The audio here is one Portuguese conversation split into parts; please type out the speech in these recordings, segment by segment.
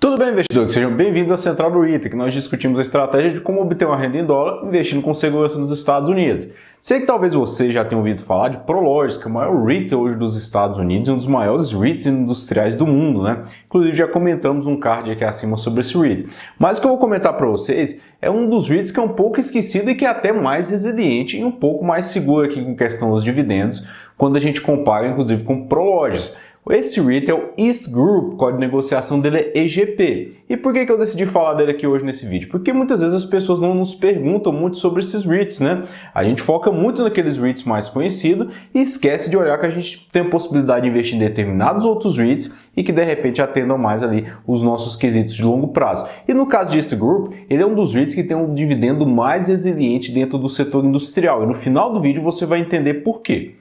Tudo bem, investidores? Sejam bem-vindos à Central do REIT, que nós discutimos a estratégia de como obter uma renda em dólar investindo com segurança nos Estados Unidos. Sei que talvez você já tenha ouvido falar de Prologis, que é o maior REIT hoje dos Estados Unidos e um dos maiores REITs industriais do mundo, né? Inclusive já comentamos um card aqui acima sobre esse REIT. Mas o que eu vou comentar para vocês é um dos REITs que é um pouco esquecido e que é até mais resiliente e um pouco mais seguro aqui com questão dos dividendos, quando a gente compara inclusive com Prologis. Esse REIT é o East Group, o código de negociação dele é EGP. E por que eu decidi falar dele aqui hoje nesse vídeo? Porque muitas vezes as pessoas não nos perguntam muito sobre esses REITs, né? A gente foca muito naqueles REITs mais conhecidos e esquece de olhar que a gente tem a possibilidade de investir em determinados outros REITs e que de repente atendam mais ali os nossos quesitos de longo prazo. E no caso de East Group, ele é um dos REITs que tem um dividendo mais resiliente dentro do setor industrial. E no final do vídeo você vai entender por quê.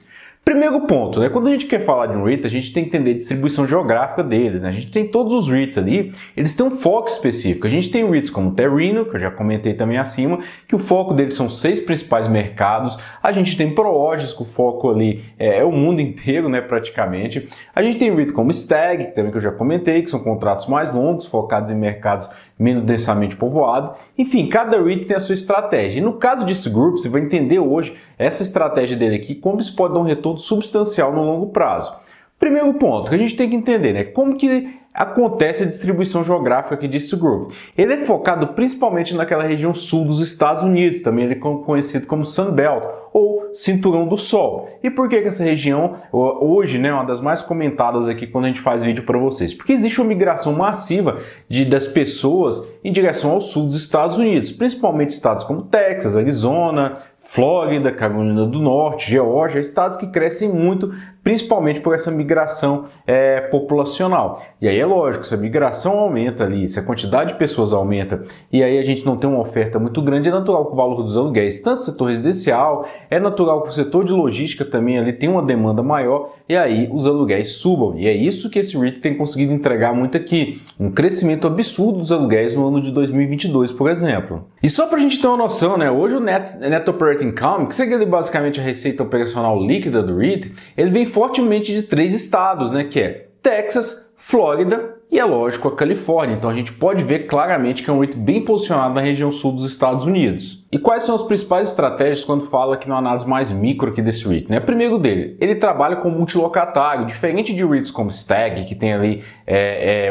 Primeiro ponto, né? Quando a gente quer falar de um REIT, a gente tem que entender a distribuição geográfica deles, né? A gente tem todos os REITs ali, eles têm um foco específico. A gente tem REITs como o Terreno, que eu já comentei também acima, que o foco deles são 6 principais mercados. A gente tem Prologis, que o foco ali é o mundo inteiro, né, praticamente. A gente tem REIT como Stag, que também que eu já comentei, que são contratos mais longos, focados em mercados menos densamente povoados. Enfim, cada REIT tem a sua estratégia. E no caso de East Group, você vai entender hoje essa estratégia dele aqui, como isso pode dar um retorno substancial no longo prazo. Primeiro ponto que a gente tem que entender, né? Como que acontece a distribuição geográfica aqui de East Group. Ele é focado principalmente naquela região sul dos Estados Unidos, também ele é conhecido como Sun Belt, ou Cinturão do Sol. E por que essa região hoje, né, é uma das mais comentadas aqui quando a gente faz vídeo para vocês? Porque existe uma migração massiva das pessoas em direção ao sul dos Estados Unidos, principalmente estados como Texas, Arizona, Flórida, Carolina do Norte, Geórgia, estados que crescem muito, principalmente por essa migração populacional. E aí é lógico, se a migração aumenta ali, se a quantidade de pessoas aumenta, e aí a gente não tem uma oferta muito grande, é natural que o valor dos aluguéis, tanto no setor residencial, é natural que o setor de logística também ali tem uma demanda maior, e aí os aluguéis subam. E é isso que esse REIT tem conseguido entregar muito aqui, um crescimento absurdo dos aluguéis no ano de 2022, por exemplo. E só para a gente ter uma noção, né, hoje o Net Operating Income, que seria basicamente a receita operacional líquida do REIT, ele vem fortemente de 3 estados, né, que é Texas, Flórida e, é lógico, a Califórnia. Então a gente pode ver claramente que é um REIT bem posicionado na região sul dos Estados Unidos. E quais são as principais estratégias quando fala aqui na análise mais micro aqui desse REIT, né? Primeiro dele, ele trabalha com multilocatário, diferente de REITs como Stag, que tem ali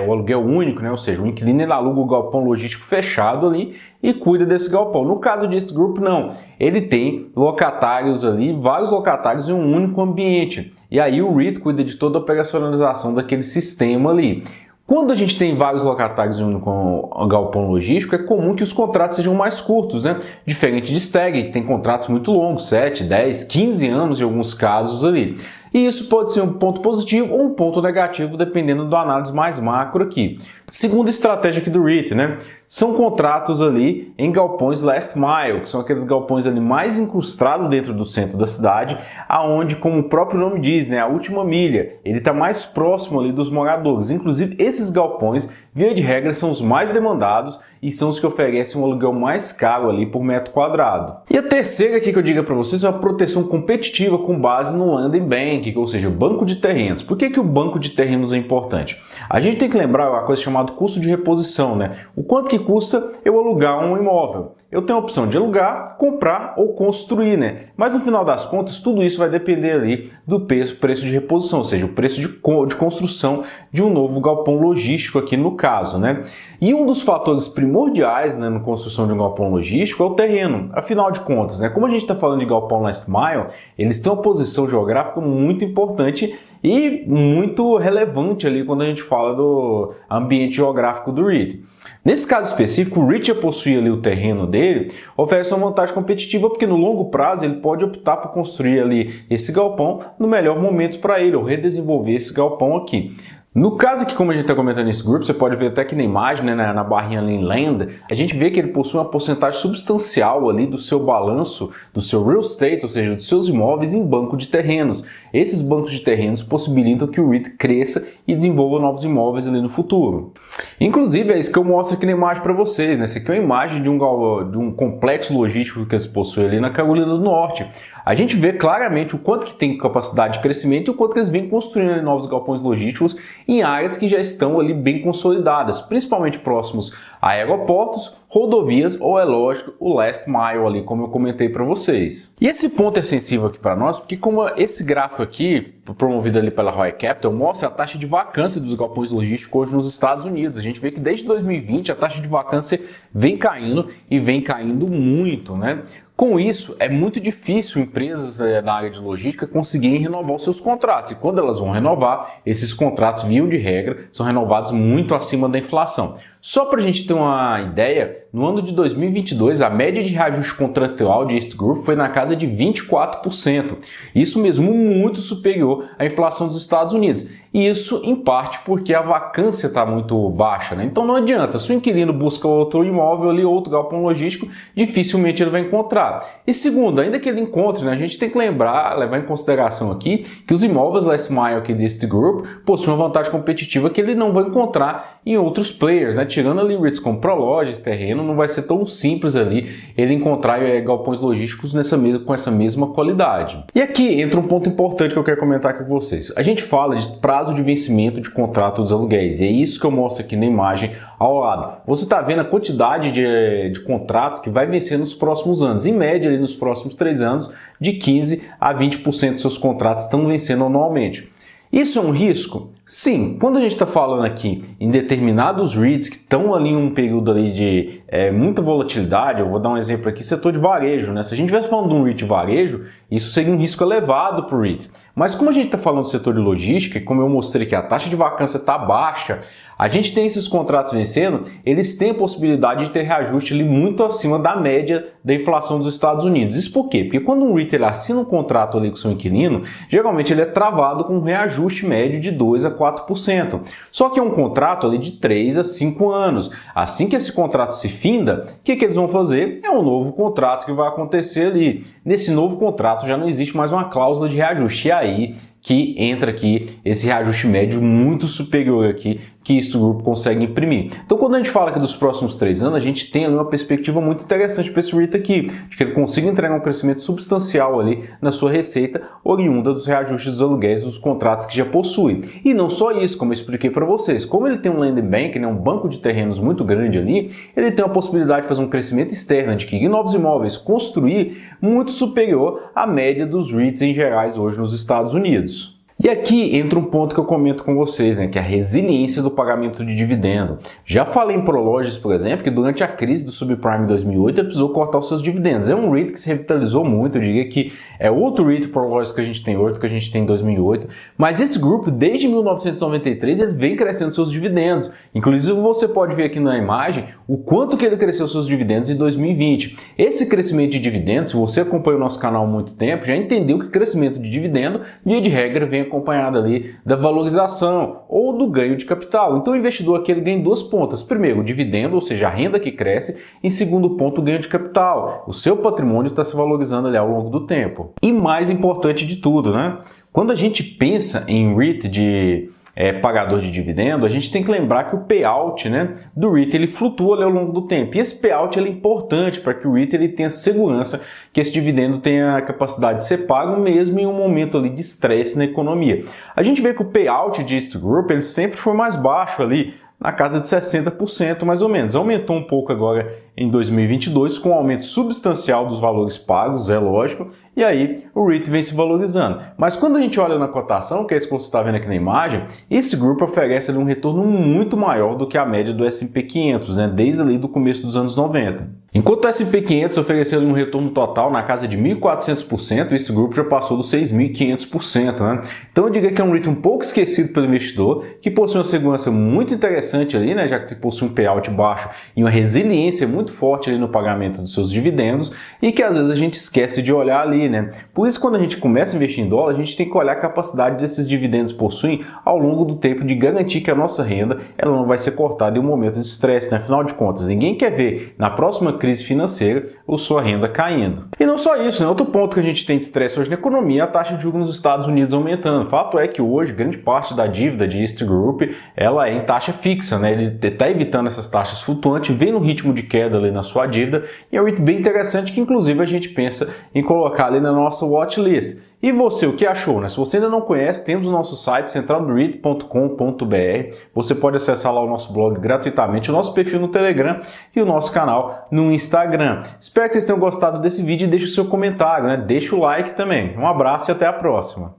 o aluguel único, né? Ou seja, o inquilino ele aluga o galpão logístico fechado ali e cuida desse galpão. No caso de East Group, não. Ele tem locatários ali, vários locatários em um único ambiente. E aí o REIT cuida de toda a operacionalização daquele sistema ali. Quando a gente tem vários locatários em um galpão logístico, é comum que os contratos sejam mais curtos, né? Diferente de Stag, que tem contratos muito longos, 7, 10, 15 anos em alguns casos ali. E isso pode ser um ponto positivo ou um ponto negativo, dependendo da análise mais macro aqui. Segunda estratégia aqui do REIT, né? São contratos ali em galpões last mile, que são aqueles galpões ali mais incrustados dentro do centro da cidade, aonde, como o próprio nome diz, né, a última milha, ele está mais próximo ali dos moradores. Inclusive, esses galpões, via de regra, são os mais demandados e são os que oferecem um aluguel mais caro ali por metro quadrado. E a terceira aqui que eu digo para vocês é a proteção competitiva com base no Land Bank, ou seja, banco de terrenos. Por que o banco de terrenos é importante? A gente tem que lembrar uma coisa chamada custo de reposição, né? O quanto que custa eu alugar um imóvel? Eu tenho a opção de alugar, comprar ou construir, né? Mas no final das contas, tudo isso vai depender ali do preço de reposição, ou seja, o preço de construção de um novo galpão logístico aqui no caso, né? E um dos fatores primordiais, né, na construção de um galpão logístico é o terreno. Afinal de contas, né, como a gente está falando de galpão last mile, eles têm uma posição geográfica muito importante e muito relevante ali quando a gente fala do ambiente geográfico do REIT. Nesse caso específico, o REIT, a possuir ali o terreno dele, oferece uma vantagem competitiva porque no longo prazo ele pode optar por construir ali esse galpão no melhor momento para ele, ou redesenvolver esse galpão aqui. No caso aqui, como a gente está comentando nesse grupo, você pode ver até aqui na imagem, né, na barrinha ali em Land, a gente vê que ele possui uma porcentagem substancial ali do seu balanço, do seu real estate, ou seja, dos seus imóveis em banco de terrenos. Esses bancos de terrenos possibilitam que o REIT cresça e desenvolva novos imóveis ali no futuro. Inclusive, é isso que eu mostro aqui na imagem para vocês, né? Essa aqui é uma imagem de um complexo logístico que eles possuem ali na Carolina do Norte, a gente vê claramente o quanto que tem capacidade de crescimento e o quanto que eles vêm construindo novos galpões logísticos em áreas que já estão ali bem consolidadas, principalmente próximos a aeroportos, rodovias ou, é lógico, o last mile ali, como eu comentei para vocês. E esse ponto é sensível aqui para nós, porque como esse gráfico aqui, promovido ali pela Roy Capital, mostra a taxa de vacância dos galpões logísticos hoje nos Estados Unidos. A gente vê que desde 2020 a taxa de vacância vem caindo e vem caindo muito, né? Com isso, é muito difícil empresas da área de logística conseguirem renovar os seus contratos. E quando elas vão renovar, esses contratos, via de regra, são renovados muito acima da inflação. Só para a gente ter uma ideia, no ano de 2022, a média de reajuste contratual de East Group foi na casa de 24%. Isso mesmo, muito superior à inflação dos Estados Unidos. E isso, em parte, porque a vacância está muito baixa, né? Então não adianta, se o inquilino busca outro imóvel ali, outro galpão logístico, dificilmente ele vai encontrar. E segundo, ainda que ele encontre, né, a gente tem que levar em consideração aqui que os imóveis last mile aqui de East Group possuem uma vantagem competitiva que ele não vai encontrar em outros players, né? Tirando ali REITs como Prologis, Terreno, não vai ser tão simples ali ele encontrar galpões logísticos com essa mesma qualidade. E aqui entra um ponto importante que eu quero comentar aqui com vocês. A gente fala de prazo de vencimento de contrato dos aluguéis, e é isso que eu mostro aqui na imagem ao lado. Você está vendo a quantidade de contratos que vai vencer nos próximos anos. Em média, ali nos próximos 3 anos, de 15% a 20% dos seus contratos estão vencendo anualmente. Isso é um risco? Sim, quando a gente está falando aqui em determinados REITs que estão ali em um período ali de muita volatilidade, eu vou dar um exemplo aqui, setor de varejo, né? Se a gente estivesse falando de um REIT de varejo, isso seria um risco elevado para o REIT. Mas como a gente está falando do setor de logística, e como eu mostrei que a taxa de vacância está baixa, a gente tem esses contratos vencendo, eles têm a possibilidade de ter reajuste ali muito acima da média da inflação dos Estados Unidos. Isso por quê? Porque quando um REIT assina um contrato ali com o seu inquilino, geralmente ele é travado com um reajuste médio de 2% a 4%. Só que é um contrato ali de 3 a 5 anos. Assim que esse contrato se finda, o que eles vão fazer? É um novo contrato que vai acontecer ali. Nesse novo contrato já não existe mais uma cláusula de reajuste. E aí que entra aqui esse reajuste médio muito superior aqui que East Group consegue imprimir. Então, quando a gente fala aqui dos próximos 3 anos, a gente tem ali uma perspectiva muito interessante para esse REIT aqui, de que ele consiga entregar um crescimento substancial ali na sua receita, oriunda dos reajustes dos aluguéis dos contratos que já possui. E não só isso, como eu expliquei para vocês, como ele tem um land bank, né, um banco de terrenos muito grande ali, ele tem a possibilidade de fazer um crescimento externo, adquirir novos imóveis, construir muito superior à média dos REITs em gerais hoje nos Estados Unidos. E aqui entra um ponto que eu comento com vocês, né, que é a resiliência do pagamento de dividendo. Já falei em Prologis, por exemplo, que durante a crise do subprime em 2008 ele precisou cortar os seus dividendos. É um REIT que se revitalizou muito, eu diria que é outro REIT Prologis que a gente tem hoje, do que a gente tem em 2008. Mas esse grupo, desde 1993, ele vem crescendo seus dividendos. Inclusive, você pode ver aqui na imagem o quanto que ele cresceu seus dividendos em 2020. Esse crescimento de dividendos, se você acompanha o nosso canal há muito tempo, já entendeu que o crescimento de dividendo, via de regra, vem acompanhado ali da valorização ou do ganho de capital. Então o investidor aqui ele ganha em 2 pontas. Primeiro, o dividendo, ou seja, a renda que cresce. E segundo ponto, o ganho de capital. O seu patrimônio está se valorizando ali ao longo do tempo. E mais importante de tudo, né? Quando a gente pensa em REIT de pagador de dividendo, a gente tem que lembrar que o payout, né, do REIT ele flutua ali ao longo do tempo. E esse payout ele é importante para que o REIT ele tenha segurança que esse dividendo tenha a capacidade de ser pago mesmo em um momento ali de estresse na economia. A gente vê que o payout de East Group ele sempre foi mais baixo ali, na casa de 60% mais ou menos. Aumentou um pouco agora em 2022 com um aumento substancial dos valores pagos, é lógico, e aí o REIT vem se valorizando. Mas quando a gente olha na cotação, que é isso que você está vendo aqui na imagem, esse grupo oferece ali um retorno muito maior do que a média do S&P 500, né, desde ali do começo dos anos 90. Enquanto o S&P 500 ofereceu um retorno total na casa de 1.400%, esse grupo já passou dos 6.500%, né? Então eu diria que é um REIT um pouco esquecido pelo investidor, que possui uma segurança muito interessante ali, né, já que possui um payout baixo e uma resiliência muito forte ali no pagamento dos seus dividendos e que às vezes a gente esquece de olhar ali, né? Por isso, quando a gente começa a investir em dólar, a gente tem que olhar a capacidade desses dividendos possuem ao longo do tempo de garantir que a nossa renda ela não vai ser cortada em um momento de estresse, né? Afinal de contas, ninguém quer ver na próxima crise financeira ou sua renda caindo. E não só isso, né? Outro ponto que a gente tem de estresse hoje na economia é a taxa de juros nos Estados Unidos aumentando. O fato é que hoje grande parte da dívida de East Group ela é em taxa fixa, né? Ele está evitando essas taxas flutuantes, vem no ritmo de queda ali na sua dívida e é um REIT bem interessante que inclusive a gente pensa em colocar ali aí na nossa watchlist. E você, o que achou, né? Se você ainda não conhece, temos o nosso site centraldoreit.com.br. Você pode acessar lá o nosso blog gratuitamente, o nosso perfil no Telegram e o nosso canal no Instagram. Espero que vocês tenham gostado desse vídeo e deixe o seu comentário, né? Deixa o like também. Um abraço e até a próxima.